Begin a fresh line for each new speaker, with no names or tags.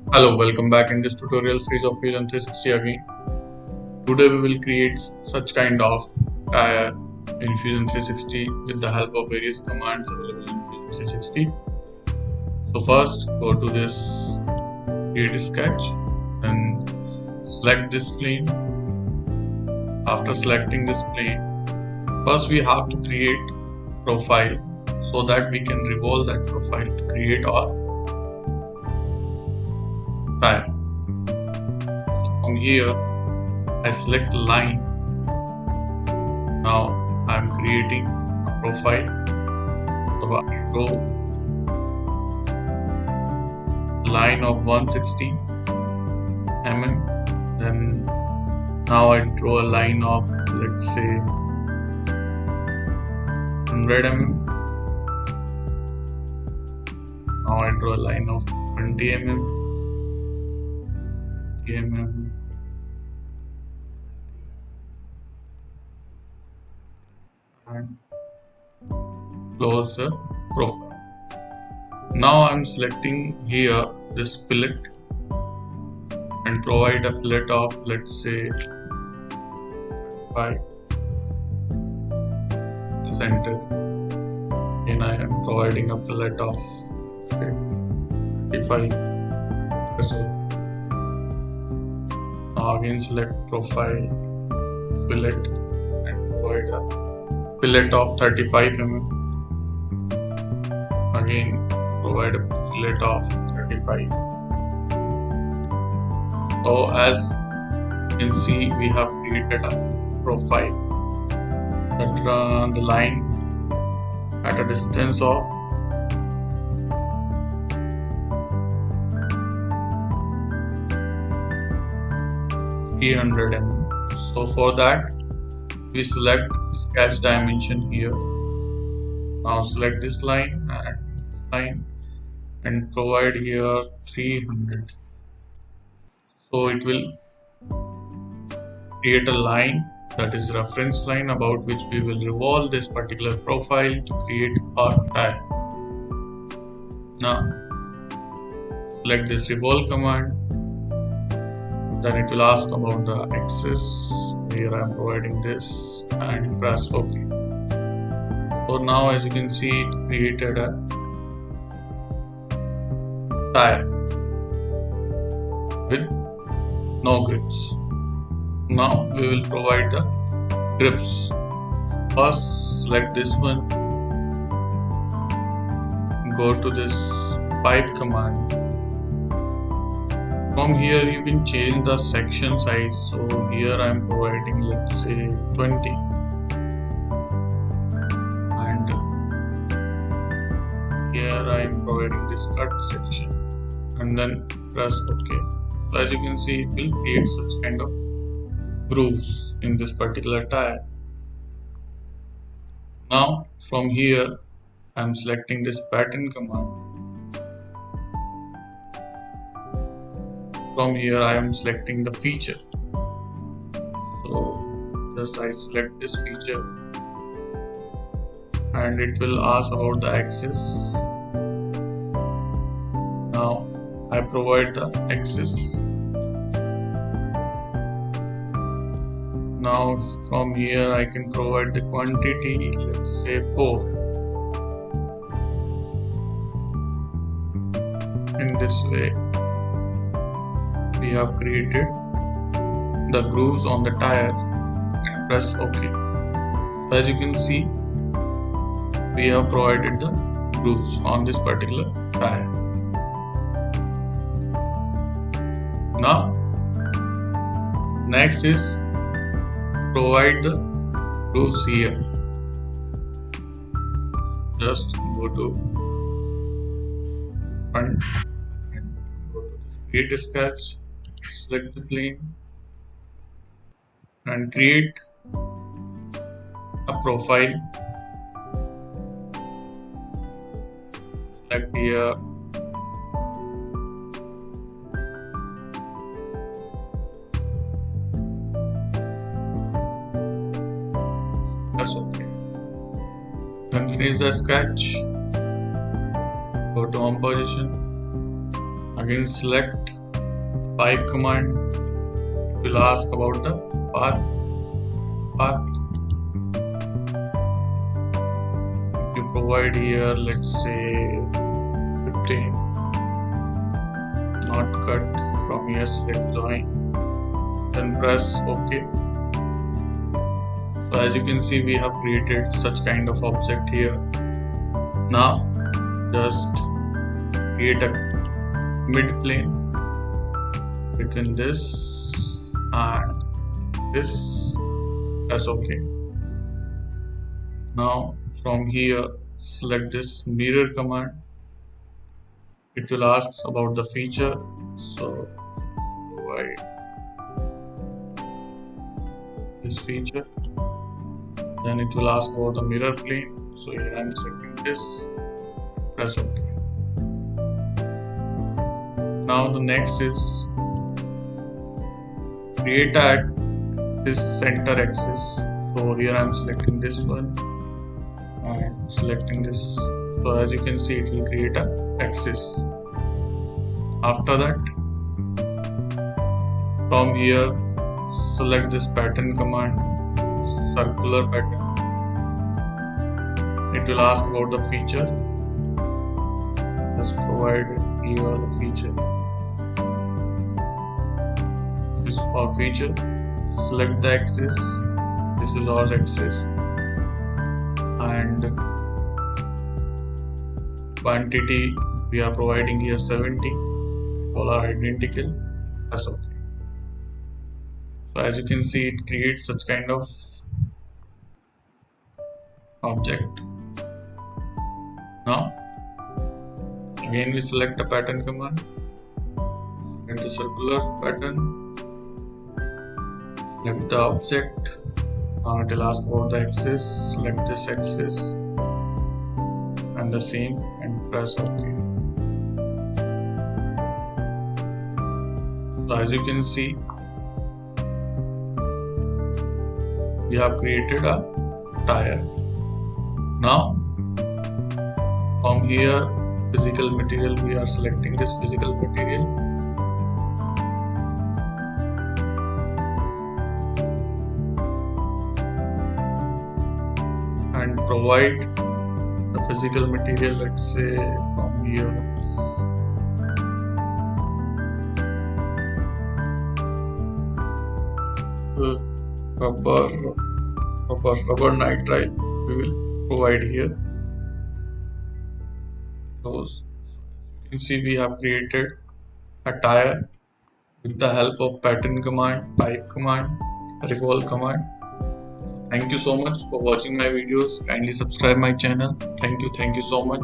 Hello, welcome back in this tutorial series of Fusion 360 again. Today we will create such kind of tyre in Fusion 360 with the help of various commands available in Fusion 360. So first go to this create a sketch and select this plane. After selecting this plane, first we have to create profile so that we can revolve that profile to create our tyre. So from here I select line. Now I am creating a profile. So I draw line of 160 mm. Then now I draw a line of, let's say, 100 mm. Now I draw a line of 20 mm. 20 mm. And close the profile. Now I'm selecting here this fillet and provide a fillet of, let's say, 5 center. And I am providing a fillet of 35. Now again select profile, fillet, and provide a fillet of 35 mm. Again provide a fillet of 35. So as you can see, we have created a profile that runs the line at a distance of 300 mm. So for that we select sketch dimension here. Now select this line and provide here 300. So it will create a line, that is reference line, about which we will revolve this particular profile to create our tyre. Now select this revolve command. Then it will ask about the axis. Here I am providing this and press OK. So now as you can see, it created a tyre with no grips. Now we will provide the grips. First select this one, go to this pipe command. From here you can change the section size. So here I am providing, let's say, 20, and here I am providing this cut section, and then press OK. So as you can see, it will create such kind of grooves in this particular tyre. Now from here I am selecting this pattern command. From here I am selecting the feature. So just I select this feature and it will ask about the axis. Now I provide the axis. Now from here I can provide the quantity, let's say 4. In this way we have created the grooves on the tyre and press OK. So as you can see, we have provided the grooves on this particular tyre. Now next is provide the grooves here. Just go to front and go to create a sketch, select the plane and create a profile. Select here, that's OK. Then finish the sketch, go to home position, Again select pipe command. It will ask about the path. If you provide here, let's say 15, not cut, from here select join, then press OK. So as you can see, we have created such kind of object here. Now just create a mid plane between this and this. Press OK. Now from here select this mirror command. It will ask about the feature, so provide this feature. Then it will ask about the mirror plane, so here I am selecting this. Press OK. Now the next is create this center axis. So here I am selecting this one and selecting this. So as you can see, it will create a axis. After that, from here select this pattern command, circular pattern. It will ask about the feature. Just provide here the feature. This is our feature. Select the axis. This is our axis, and quantity we are providing here 70. All are identical. Press OK. So as you can see, it creates such kind of object. Now again we select a pattern command and the circular pattern. Select the object. Now it will ask about the axis. Select this axis and the same and press OK. So as you can see, we have created a tire. Now from here physical material, we are selecting this physical material. And provide the physical material, let's say from here. Rubber nitrile we will provide here. Close. You can see we have created a tire with the help of pattern command, pipe command, revolve command. Thank you so much for watching my videos. Kindly subscribe my channel. Thank you so much.